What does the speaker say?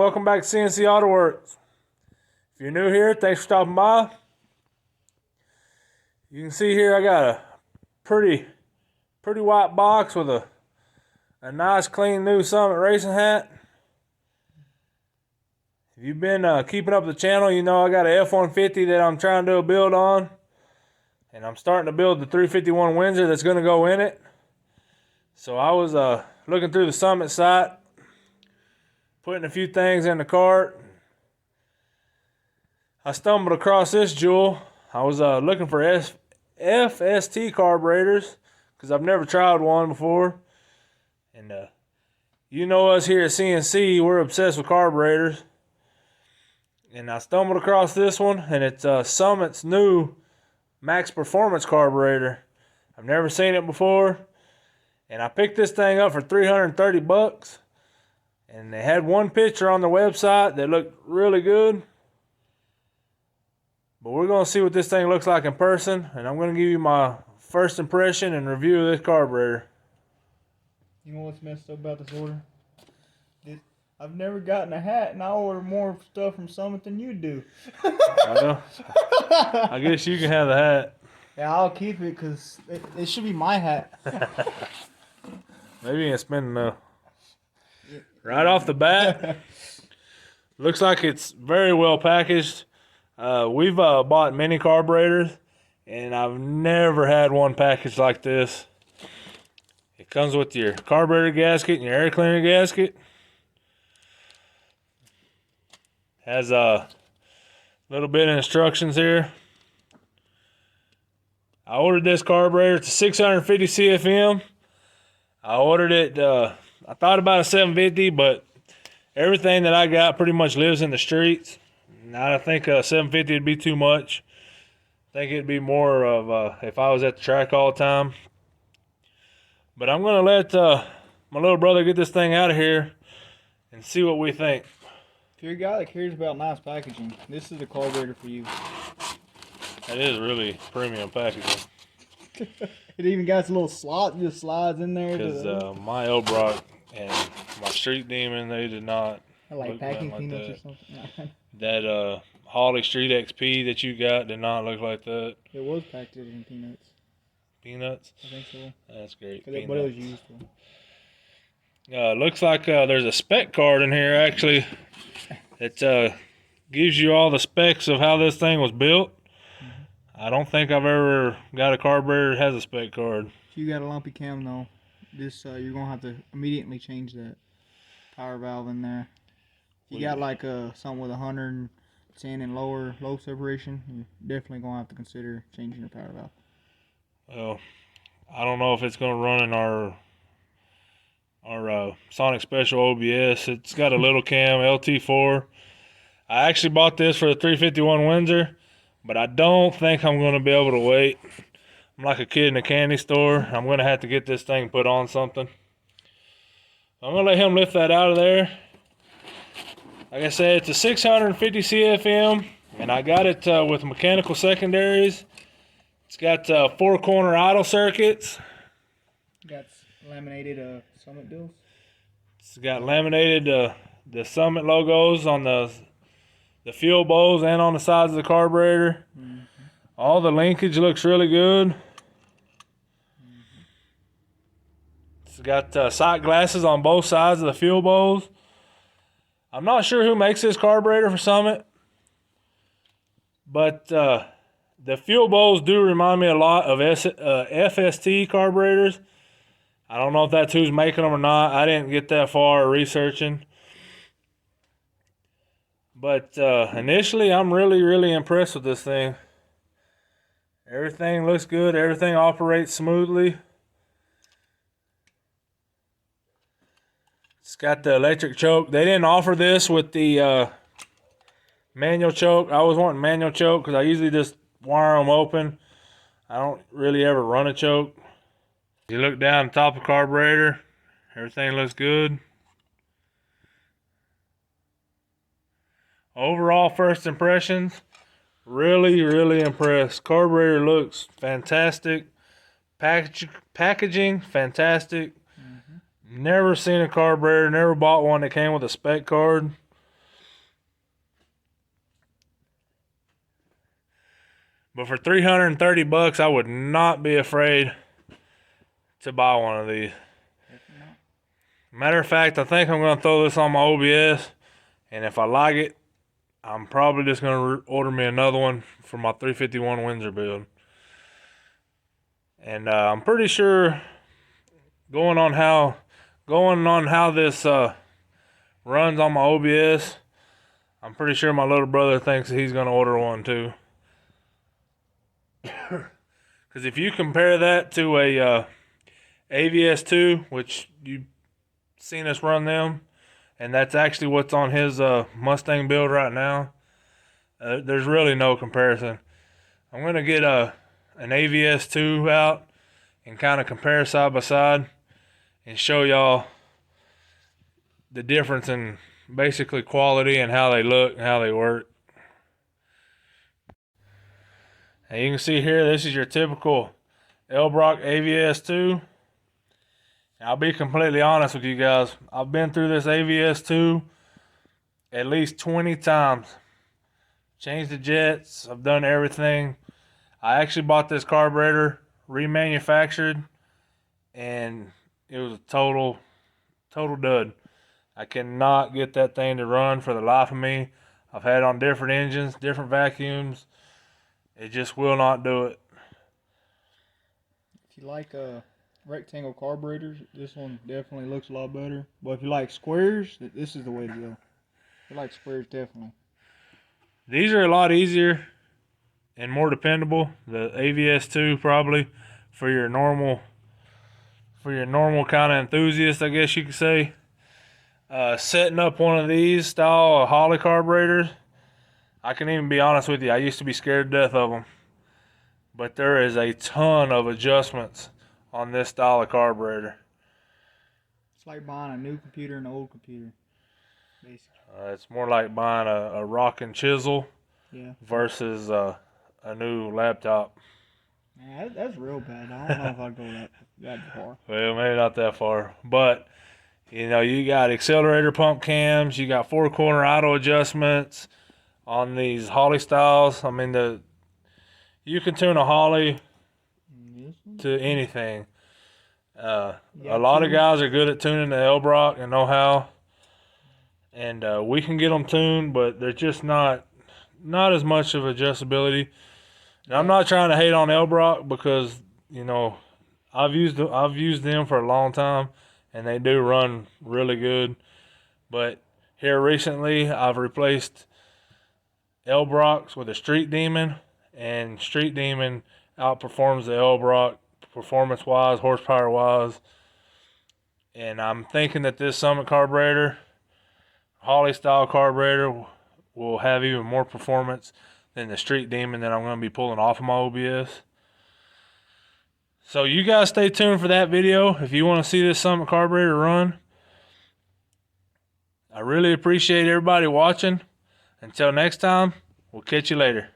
welcome back to CNC Auto Works. If you're new here, thanks for stopping by. You can see here I got a pretty white box with a nice clean new Summit racing hat. If you've been keeping up with the channel, you know I got a F-150 that I'm trying to do a build on. And I'm starting to build the 351 Windsor that's going to go in it. So I was looking through the Summit site, putting a few things in the cart. I stumbled across this jewel. I was looking for FST carburetors because I've never tried one before. And you know us here at CNC, we're obsessed with carburetors. And I stumbled across this one, and it's Summit's new Max Performance carburetor. I've never seen it before. And I picked this thing up for 330 bucks. And they had one picture on their website that looked really good. But we're going to see what this thing looks like in person. And I'm going to give you my first impression and review of this carburetor. You know what's messed up about this order? I've never gotten a hat, and I order more stuff from Summit than you do. I guess you can have the hat. Yeah, I'll keep it because it should be my hat. Maybe you ain't spending enough. Right off the bat, looks like it's very well packaged. We've bought many carburetors, and I've never had one packaged like this. It comes with your carburetor gasket and your air cleaner gasket. Has a little bit of instructions here. I ordered this carburetor. It's a 650 CFM. I ordered it, I thought about a 750, but everything that I got pretty much lives in the streets. And I think a 750 would be too much. I think it'd be more of if I was at the track all the time. But I'm going to let my little brother get this thing out of here and see what we think. If you're a guy that cares about nice packaging, this is the carburetor for you. That is really premium packaging. It even got its little slot, just slides in there. Because my Elbrock and my Street Demon, they did not. I like packing peanuts or something. That Holly Street XP that you got did not look like that. It was packed in peanuts. Peanuts? I think so. That's great. What it was used for. Looks like there's a spec card in here actually. It gives you all the specs of how this thing was built. I don't think I've ever got a carburetor that has a spec card. If you got a lumpy cam though, this you're gonna have to immediately change that power valve in there. If you got like something with 110 and low separation, you're definitely gonna have to consider changing the power valve. Well, I don't know if it's gonna run in our Sonic Special OBS. It's got a little cam LT4. I actually bought this for the 351 Windsor, but I don't think I'm going to be able to wait. I'm like a kid in a candy store. I'm going to have to get this thing put on something. I'm going to let him lift that out of there. Like I said, it's a 650 CFM, and I got it with mechanical secondaries. It's got 4-corner idle circuits. Got laminated Summit deals. It's got laminated the Summit logos on the fuel bowls and on the sides of the carburetor. Mm-hmm. All the linkage looks really good. Mm-hmm. It's got sight glasses on both sides of the fuel bowls. I'm not sure who makes this carburetor for Summit, but the fuel bowls do remind me a lot of FST carburetors. I don't know if that's who's making them or not. I didn't get that far researching. But initially, I'm really impressed with this thing. Everything looks good. Everything operates smoothly. It's got the electric choke. They didn't offer this with the manual choke. I always want manual choke because I usually just wire them open. I don't really ever run a choke. You look down the top of the carburetor, everything looks good. Overall first impressions, really impressed. Carburetor looks fantastic. Packaging, fantastic. Mm-hmm. Never seen a carburetor, never bought one that came with a spec card. But for $330, I would not be afraid to buy one of these. Matter of fact, I think I'm going to throw this on my OBS, and if I like it, I'm probably just going to order me another one for my 351 Windsor build. And I'm pretty sure going on how this runs on my OBS, I'm pretty sure my little brother thinks he's going to order one too. Because if you compare that to a AVS2, which you've seen us run them, and that's actually what's on his Mustang build right now, there's really no comparison. I'm going to get an AVS2 out and kind of compare side by side and show y'all the difference in basically quality and how they look and how they work. And you can see here, this is your typical Elbrock AVS2. I'll be completely honest with you guys. I've been through this AVS2 at least 20 times. Changed the jets. I've done everything. I actually bought this carburetor remanufactured, and it was a total dud. I cannot get that thing to run for the life of me. I've had it on different engines, different vacuums. It just will not do it. If you like rectangle carburetors, this one definitely looks a lot better. But if you like squares, this is the way to go. If you like squares, definitely. These are a lot easier and more dependable. The AVS2 probably for your normal kind of enthusiast, I guess you could say. Setting up one of these style Holley carburetors, I can even be honest with you, I used to be scared to death of them. But there is a ton of adjustments on this style of carburetor. It's like buying a new computer and an old computer, basically. It's more like buying a rock and chisel versus a new laptop. Man, that's real bad. I don't know if I'd go that far. Well, maybe not that far. But, you know, you got accelerator pump cams. You got four-corner auto adjustments on these Holley styles. I mean, you can tune a Holley to anything. A lot of guys are good at tuning the Elbrock and know how. And we can get them tuned, but they're just not as much of adjustability. And I'm not trying to hate on Elbrock because, you know, I've used them for a long time, and they do run really good. But here recently, I've replaced Elbrocks with a Street Demon, and Street Demon outperforms the Elbrock performance-wise, horsepower-wise. And I'm thinking that this Summit carburetor, Holley-style carburetor, will have even more performance than the Street Demon that I'm going to be pulling off of my OBS. So you guys stay tuned for that video if you want to see this Summit carburetor run. I really appreciate everybody watching. Until next time, we'll catch you later.